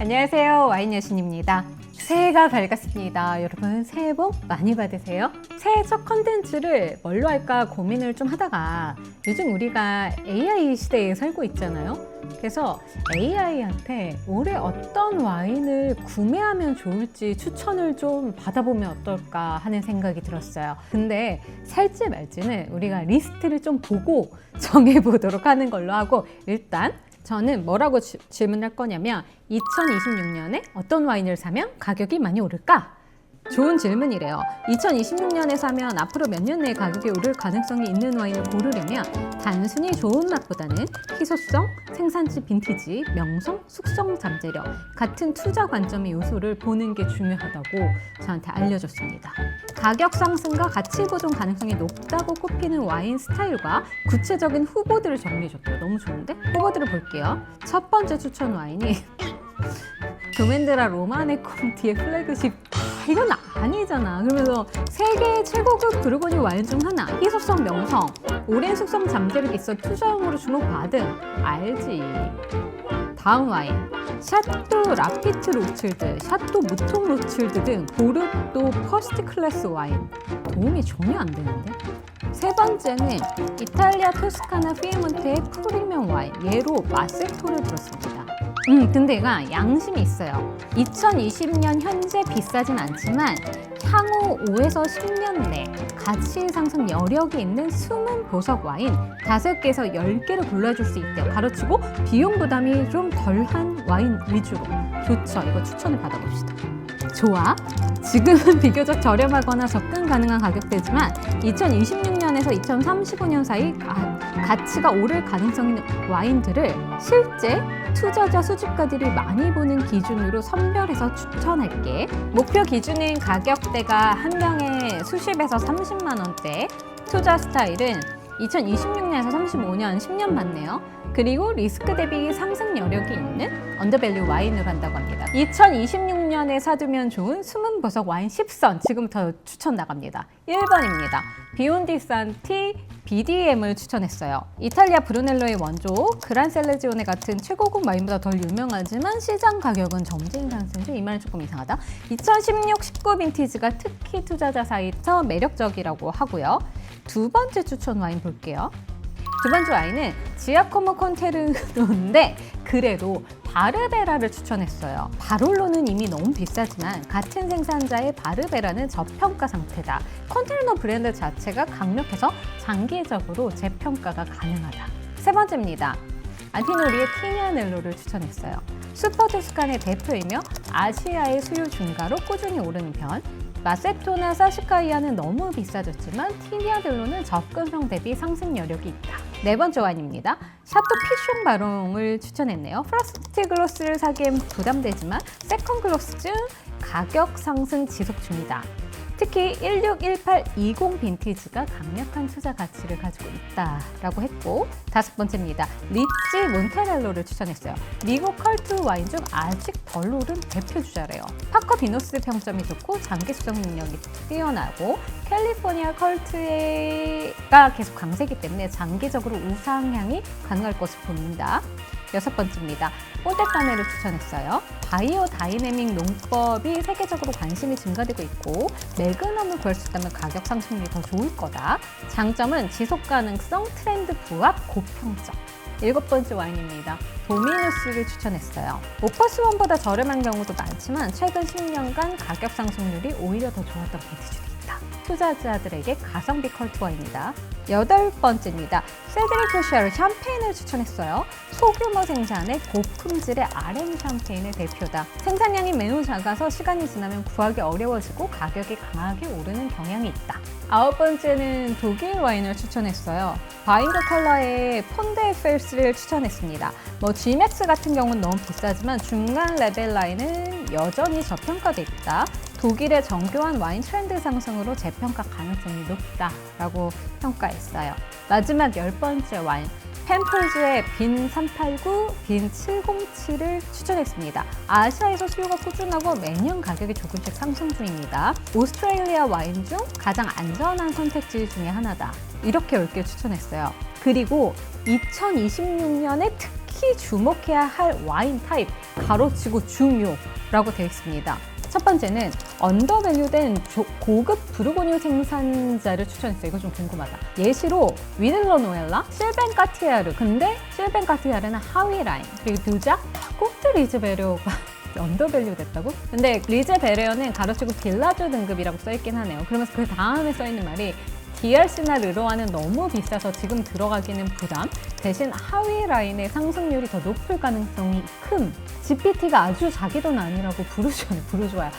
안녕하세요, 와인 여신입니다. 새해가 밝았습니다. 여러분 새해 복 많이 받으세요. 새해 첫 컨텐츠를 뭘로 할까 고민을 좀 하다가 요즘 우리가 AI 시대에 살고 있잖아요. 그래서 AI한테 올해 어떤 와인을 구매하면 좋을지 추천을 좀 받아보면 어떨까 하는 생각이 들었어요. 근데 살지 말지는 우리가 리스트를 좀 보고 정해보도록 하는 걸로 하고, 일단 저는 뭐라고 질문할 거냐면 2026년에 어떤 와인을 사면 가격이 많이 오를까? 좋은 질문이래요. 2026년에 사면 앞으로 몇 년 내에 가격이 오를 가능성이 있는 와인을 고르려면 단순히 좋은 맛보다는 희소성, 생산지 빈티지, 명성, 숙성 잠재력 같은 투자 관점의 요소를 보는 게 중요하다고 저한테 알려줬습니다. 가격 상승과 가치 보존 가능성이 높다고 꼽히는 와인 스타일과 구체적인 후보들을 정리해줬대요. 너무 좋은데? 후보들을 볼게요. 첫 번째 추천 와인이 도멘드라 로마네 콘티의 플래그십. 이건 아니잖아. 그러면서 세계 최고급 부르고뉴 와인 중 하나, 희소성 명성, 오랜 숙성 잠재력이 있어 투자용으로 주목받은. 알지. 다음 와인, 샤또 라피트 로칠드, 샤또 무통 로칠드 등 보르도 퍼스트 클래스 와인. 도움이 전혀 안 되는데? 세 번째는 이탈리아 토스카나 피에몬테의 프리미엄 와인, 예로 마세토를 들었습니다. 근데 얘가 양심이 있어요. 2020년 현재 비싸진 않지만 향후 5에서 10년 내 가치 상승 여력이 있는 숨은 보석 와인 5개에서 10개를 골라줄 수 있대요. 가로치고 비용 부담이 좀 덜한 와인 위주로. 좋죠. 이거 추천을 받아봅시다. 좋아. 지금은 비교적 저렴하거나 접근 가능한 가격대지만 2026년에서 2035년 사이 가치가 오를 가능성 있는 와인들을 실제 투자자 수집가들이 많이 보는 기준으로 선별해서 추천할게. 목표 기준인 가격대가 한 병에 수십에서 30만 원대, 투자 스타일은 2026년에서 35년 10년 맞네요. 그리고 리스크 대비 상승 여력이 있는 언더밸류 와인으로 한다고 합니다. 2026년에 사두면 좋은 숨은 보석 와인 10선 지금부터 추천 나갑니다. 1번입니다. 비욘디 산티 BDM을 추천했어요. 이탈리아 브루넬로의 원조 그란셀레지오네 같은 최고급 와인보다 덜 유명하지만 시장 가격은 점진 상승 중. 이 말은 조금 이상하다. 2016-19 빈티지가 특히 투자자 사이에서 매력적이라고 하고요. 두 번째 추천 와인 볼게요. 두 번째 와인은 지아코모 콘테르노인데 그래도 바르베라를 추천했어요. 바롤로는 이미 너무 비싸지만 같은 생산자의 바르베라는 저평가 상태다. 콘테르노 브랜드 자체가 강력해서 장기적으로 재평가가 가능하다. 세 번째입니다. 안티노리의 티냐넬로를 추천했어요. 슈퍼투스칸의 대표이며 아시아의 수요 증가로 꾸준히 오르는 편. 마세토나 사시카이아는 너무 비싸졌지만 티냐넬로는 접근성 대비 상승 여력이 있다. 네 번째 와인입니다. 샤또 피숑 바롱을 추천했네요. 퍼스트 글로스를 사기엔 부담되지만 세컨 글로스 중 가격 상승 지속 중이다. 특히 161820 빈티지가 강력한 투자 가치를 가지고 있다라고 했고, 다섯 번째입니다. 리치 몬테넬로를 추천했어요. 미국 컬트 와인 중 아직 덜 오른 대표 주자래요. 파커 비노스 평점이 좋고 장기 수정 능력이 뛰어나고 캘리포니아 컬트가 계속 강세이기 때문에 장기적으로 우상향이 가능할 것으로 보입니다. 여섯 번째입니다. 폰테카네를 추천했어요. 바이오 다이내믹 농법이 세계적으로 관심이 증가되고 있고 매그넘을 구할 수 있다면 가격 상승률이 더 좋을 거다. 장점은 지속 가능성, 트렌드 부합, 고평점. 일곱 번째 와인입니다. 도미누스를 추천했어요. 오퍼스원보다 저렴한 경우도 많지만 최근 10년간 가격 상승률이 오히려 더 좋았던 빈티지도 있다. 투자자들에게 가성비 컬트 와인이다. 여덟 번째입니다. 세드릭 샤르 샴페인을 추천했어요. 소규모 생산의 고품질의 아랭 샴페인의 대표다. 생산량이 매우 작아서 시간이 지나면 구하기 어려워지고 가격이 강하게 오르는 경향이 있다. 아홉 번째는 독일 와인을 추천했어요. 바잉거 컬러의 폰데펠스를 추천했습니다. G맥스 같은 경우는 너무 비싸지만 중간 레벨 라인은 여전히 저평가돼 있다. 독일의 정교한 와인 트렌드 상승으로 재평가 가능성이 높다라고 평가했어요. 마지막 열 번째 와인, 펜폴즈의 빈 389, 빈 707을 추천했습니다. 아시아에서 수요가 꾸준하고 매년 가격이 조금씩 상승 중입니다. 오스트레일리아 와인 중 가장 안전한 선택지 중에 하나다. 이렇게 10개 추천했어요. 그리고 2026년에 특히 특히 주목해야 할 와인 타입 가로치고 중요라고 되어 있습니다. 첫 번째는 언더밸류된 고급 부르고뉴 생산자를 추천했어요. 이거 좀 궁금하다. 예시로 위들러 노엘라, 실벤 까티아르. 근데 실벤 까티아르는 하위 라인. 그리고 두작, 코트 리즈 베레오가 언더밸류 됐다고? 근데 리즈 베레오는 가로치고 빌라주 등급이라고 써있긴 하네요. 그러면서 그 다음에 써있는 말이 DRC나 르로아는 너무 비싸서 지금 들어가기는 부담. 대신 하위 라인의 상승률이 더 높을 가능성이 큼. GPT가 아주 자기 돈 아니라고 부르주아야.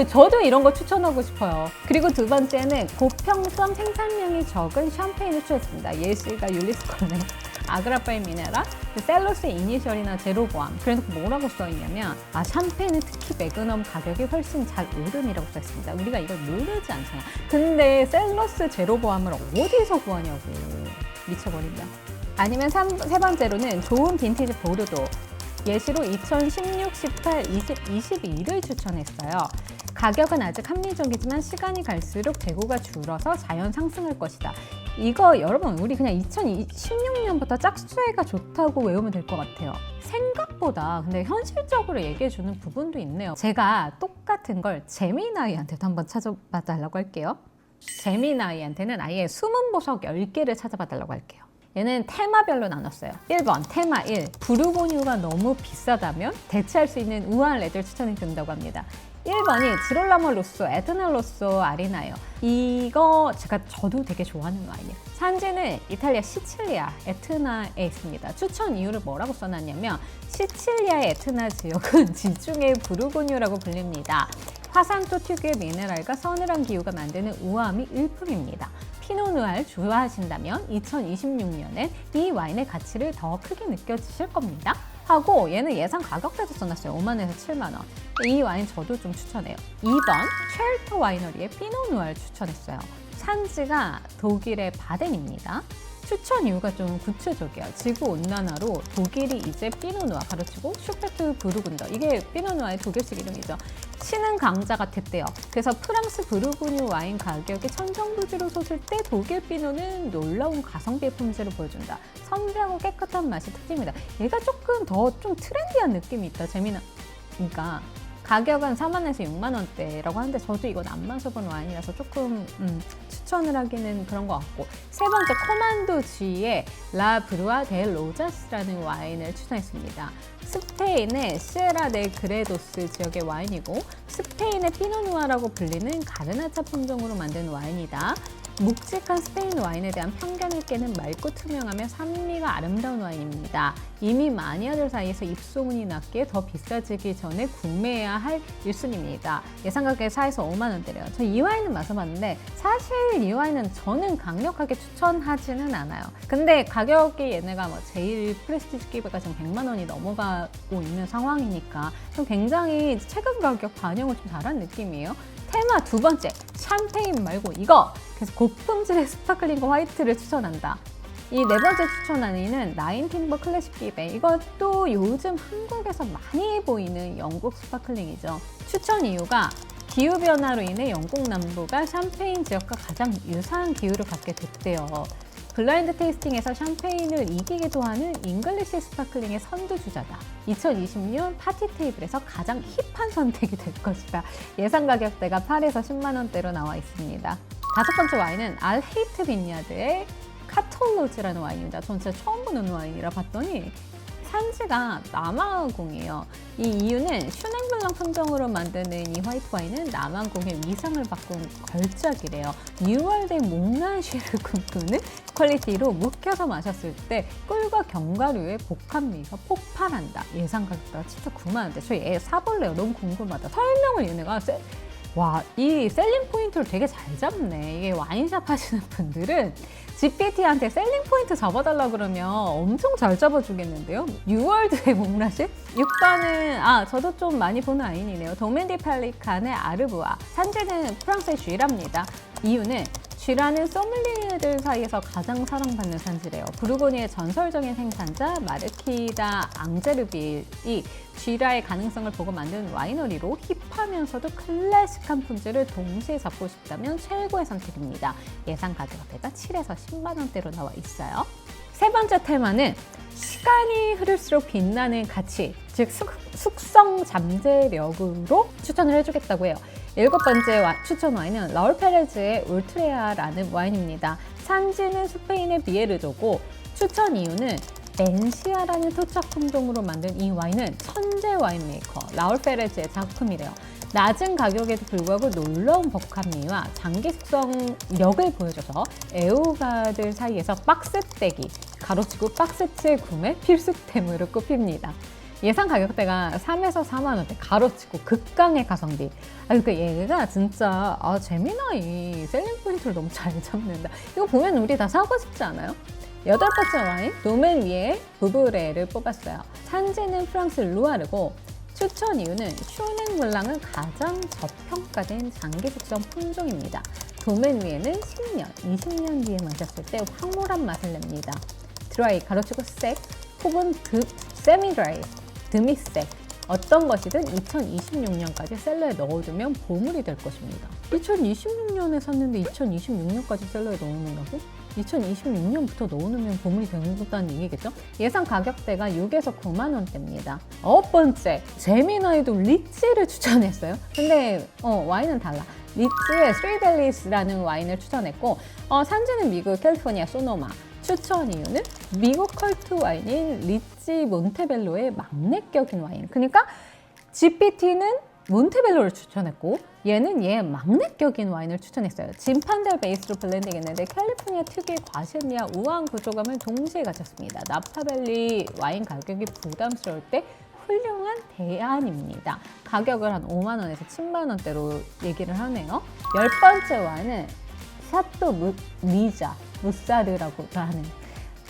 저도 이런 거 추천하고 싶어요. 그리고 두 번째는 고평점 생산량이 적은 샴페인을 추천했습니다. 예시가 율리스 콜레, 아그라파인 미네라, 셀러스 이니셜이나 제로보암. 그래서 뭐라고 써있냐면 샴페인은 특히 매그넘 가격이 훨씬 잘 오름이라고 써있습니다. 우리가 이걸 모르지 않잖아. 근데 셀러스 제로보암을 어디서 구하냐고. 미쳐버린다. 아니면 세 번째로는 좋은 빈티지 보르도. 예시로 2016, 18, 20, 22를 추천했어요. 가격은 아직 합리적이지만 시간이 갈수록 재고가 줄어서 자연 상승할 것이다. 이거 여러분 우리 그냥 2016년부터 짝수애가 좋다고 외우면 될 것 같아요. 생각보다 근데 현실적으로 얘기해 주는 부분도 있네요. 제가 똑같은 걸 제미나이한테도 한번 찾아봐 달라고 할게요. 제미나이한테는 아예 숨은 보석 10개를 찾아봐 달라고 할게요. 얘는 테마별로 나눴어요. 1번 테마 1, 부르고뉴가 너무 비싸다면 대체할 수 있는 우아한 레드를 추천해 준다고 합니다. 1번이 지롤라모 로쏘, 에트나 로쏘 아리나예요. 이거 저도 되게 좋아하는 와인이에요. 산지는 이탈리아 시칠리아 에트나에 있습니다. 추천 이유를 뭐라고 써놨냐면 시칠리아의 에트나 지역은 지중해 부르고뉴라고 불립니다. 화산토 특유의 미네랄과 서늘한 기후가 만드는 우아함이 일품입니다. 피노누아를 좋아하신다면 2026년엔 이 와인의 가치를 더 크게 느껴지실 겁니다. 하고 얘는 예상 가격대도 써놨어요. 5만원에서 7만원. 이 와인 저도 좀 추천해요. 2번 쉘터 와이너리의 피노누아를 추천했어요. 산지가 독일의 바덴입니다. 추천 이유가 좀 구체적이야. 지구온난화로 독일이 이제 피노누아 가로치고 슈페트 부르군더, 이게 피노누아의 독일식 이름이죠. 신흥 강자가 됐대요. 그래서 프랑스 부르고뉴 와인 가격이 천정부지로 솟을 때 독일 피노는 놀라운 가성비의 품질을 보여준다. 선비하고 깨끗한 맛이 특징입니다. 얘가 조금 더 좀 트렌디한 느낌이 있다. 그러니까 가격은 4만원에서 6만원대라고 하는데 저도 이건 안 마셔본 와인이라서 조금 추천을 하기는 그런 것 같고, 세 번째 코만도 G의 라 브루아 데 로자스라는 와인을 추천했습니다. 스페인의 시에라 데 그레도스 지역의 와인이고 스페인의 피노누아라고 불리는 가르나차 품종으로 만든 와인이다. 묵직한 스페인 와인에 대한 편견을 깨는 맑고 투명하며 산미가 아름다운 와인입니다. 이미 마니아들 사이에서 입소문이 났기에 더 비싸지기 전에 구매해야 할 1순위입니다. 예상 가격이 4에서 5만 원대래요. 저 이 와인은 마셔봤는데 사실 이 와인은 저는 강력하게 추천하지는 않아요. 근데 가격이 얘네가 제일 프레스티지 기브가 지금 100만 원이 넘어가고 있는 상황이니까 좀 굉장히 최근 가격 반영을 좀 잘한 느낌이에요. 테마 두 번째, 샴페인 말고 이거! 그래서 고품질의 스파클링과 화이트를 추천한다. 이 네 번째 추천하는 나인틴버 클래식 기베. 이것도 요즘 한국에서 많이 보이는 영국 스파클링이죠. 추천 이유가 기후변화로 인해 영국 남부가 샴페인 지역과 가장 유사한 기후를 갖게 됐대요. 블라인드 테이스팅에서 샴페인을 이기기도 하는 잉글리시 스파클링의 선두주자다. 2020년 파티 테이블에서 가장 힙한 선택이 될 것이다. 예상 가격대가 8에서 10만 원대로 나와 있습니다. 다섯 번째 와인은 알헤이트 빈야드의 카톨로즈라는 와인입니다. 전 진짜 처음 보는 와인이라 봤더니 산지가 남아공이에요. 이 이유는 슈냉블랑 품종으로 만드는 이 화이트 와인은 남아공의 위상을 바꾼 걸작이래요. 뉴월드의 몽란쉬를 꿈꾸는 퀄리티로 묵혀서 마셨을 때 꿀과 견과류의 복합미가 폭발한다. 예상 가격대가 79만 원대. 저 얘 사볼래요. 너무 궁금하다. 설명을 얘네가 와, 이 셀링 포인트를 되게 잘 잡네. 이게 와인샵 하시는 분들은 GPT한테 셀링 포인트 잡아달라 그러면 엄청 잘 잡아주겠는데요? 뉴월드의 몽라시? 6번은 저도 좀 많이 보는 와인이네요. 도메디 팔리칸의 아르부아. 산지는 프랑스의 쥐라입니다. 이유는 쥐라는 소믈리에들 사이에서 가장 사랑받는 산지래요. 부르고니의 전설적인 생산자 마르키다 앙제르빌이 쥐라의 가능성을 보고 만든 와이너리로 힙하면서도 클래식한 품질을 동시에 잡고 싶다면 최고의 선택입니다. 예상 가격대가 7에서 10만 원대로 나와 있어요. 세 번째 테마는 시간이 흐를수록 빛나는 가치, 즉 숙성 잠재력으로 추천을 해주겠다고 해요. 일곱 번째 추천 와인은 라울 페레즈의 울트레아라는 와인입니다. 산지는 스페인의 비에르조고 추천 이유는 멘시아라는 토착 품종으로 만든 이 와인은 천재 와인 메이커 라울 페레즈의 작품이래요. 낮은 가격에도 불구하고 놀라운 복합미와 장기 숙성력을 보여줘서 애호가들 사이에서 박스떼기, 가로치고 박스째 구매 필수템으로 꼽힙니다. 예상 가격대가 3에서 4만 원대, 가로치고 극강의 가성비. 그러니까 얘가 진짜 재미나이 셀링 포인트를 너무 잘 잡는다. 이거 보면 우리 다 사고 싶지 않아요? 여덟 번째 와인, 도멘 위에 부브레를 뽑았어요. 산지는 프랑스 루아르고 추천 이유는 슈넨 블랑은 가장 저평가된 장기 숙성 품종입니다. 도멘 위에는 10년, 20년 뒤에 마셨을 때 황홀한 맛을 냅니다. 드라이, 가로치고 색, 혹은 세미 드라이, 드미색 어떤 것이든 2026년까지 셀러에 넣어두면 보물이 될 것입니다. 2026년에 샀는데 2026년까지 셀러에 넣어놓는다고? 2026년부터 넣어놓으면 보물이 된다는 얘기겠죠? 예상 가격대가 6에서 9만 원대입니다. 아홉 번째, 제미나이도 리치를 추천했어요. 근데 와인은 달라. 리치의 스리델리스라는 와인을 추천했고 산지는 미국 캘리포니아 소노마. 추천 이유는 미국 컬트 와인인 리치 몬테벨로의 막내격인 와인. 그러니까 GPT는 몬테벨로를 추천했고 얘는 막내격인 와인을 추천했어요. 진판델 베이스로 블렌딩했는데 캘리포니아 특유의 과실미와 우아한 구조감을 동시에 가졌습니다. 나파밸리 와인 가격이 부담스러울 때 훌륭한 대안입니다. 가격을 한 5만 원에서 10만 원대로 얘기를 하네요. 열 번째 와인은 샤또 미자 무사르라고도 하는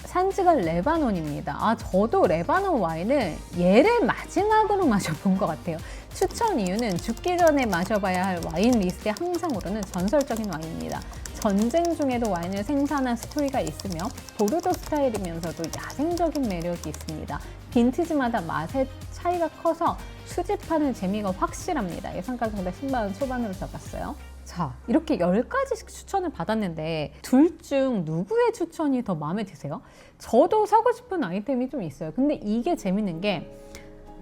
산지가 레바논입니다. 저도 레바논 와인을 얘를 마지막으로 마셔본 것 같아요. 추천 이유는 죽기 전에 마셔봐야 할 와인 리스트에 항상 오르는 전설적인 와인입니다. 전쟁 중에도 와인을 생산한 스토리가 있으며 보르도 스타일이면서도 야생적인 매력이 있습니다. 빈티지마다 맛의 차이가 커서 수집하는 재미가 확실합니다. 예상 가격대 10만 원 초반으로 잡았어요. 자, 이렇게 10가지씩 추천을 받았는데 둘 중 누구의 추천이 더 마음에 드세요? 저도 사고 싶은 아이템이 좀 있어요. 근데 이게 재밌는 게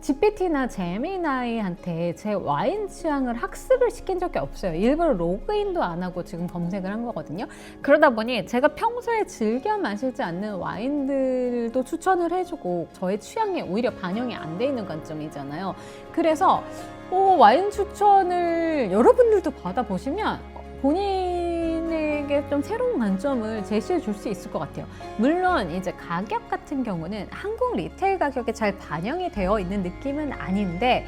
GPT나 제미나이한테 제 와인 취향을 학습을 시킨 적이 없어요. 일부러 로그인도 안 하고 지금 검색을 한 거거든요. 그러다 보니 제가 평소에 즐겨 마시지 않는 와인들도 추천을 해주고 저의 취향에 오히려 반영이 안 돼 있는 관점이잖아요. 그래서 와인 추천을 여러분들도 받아보시면 본인에게 좀 새로운 관점을 제시해 줄 수 있을 것 같아요. 물론 이제 가격 같은 경우는 한국 리테일 가격에 잘 반영이 되어 있는 느낌은 아닌데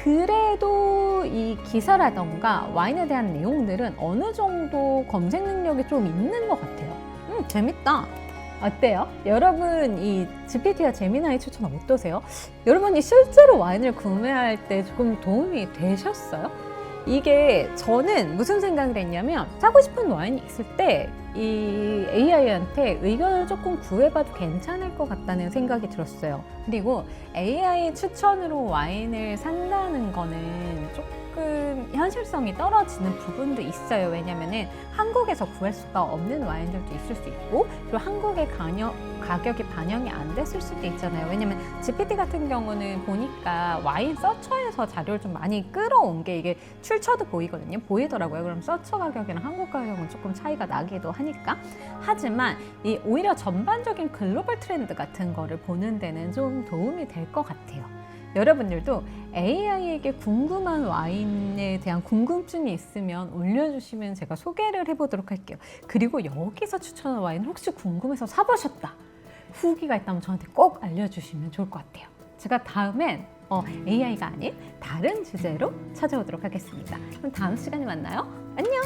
그래도 이 기사라던가 와인에 대한 내용들은 어느 정도 검색 능력이 좀 있는 것 같아요. 재밌다. 어때요? 여러분 이 GPT와 제미나이 추천 어떠세요? 여러분이 실제로 와인을 구매할 때 조금 도움이 되셨어요? 이게 저는 무슨 생각을 했냐면 사고 싶은 와인이 있을 때 이 AI한테 의견을 조금 구해봐도 괜찮을 것 같다는 생각이 들었어요. 그리고 AI 추천으로 와인을 산다는 거는 조금 현실성이 떨어지는 부분도 있어요. 왜냐면은 한국에서 구할 수가 없는 와인들도 있을 수 있고 그리고 한국의 가격이 반영이 안 됐을 수도 있잖아요. 왜냐면 GPT 같은 경우는 보니까 와인 서처에서 자료를 좀 많이 끌어온 게 이게 출처도 보이더라고요. 그럼 서처 가격이랑 한국 가격은 조금 차이가 나기도 하니까. 하지만 이 오히려 전반적인 글로벌 트렌드 같은 거를 보는 데는 좀 도움이 될 것 같아요. 여러분들도 AI에게 궁금한 와인에 대한 궁금증이 있으면 올려주시면 제가 소개를 해보도록 할게요. 그리고 여기서 추천한 와인 혹시 궁금해서 사보셨다 후기가 있다면 저한테 꼭 알려주시면 좋을 것 같아요. 제가 다음엔 AI가 아닌 다른 주제로 찾아오도록 하겠습니다. 그럼 다음 시간에 만나요. 안녕!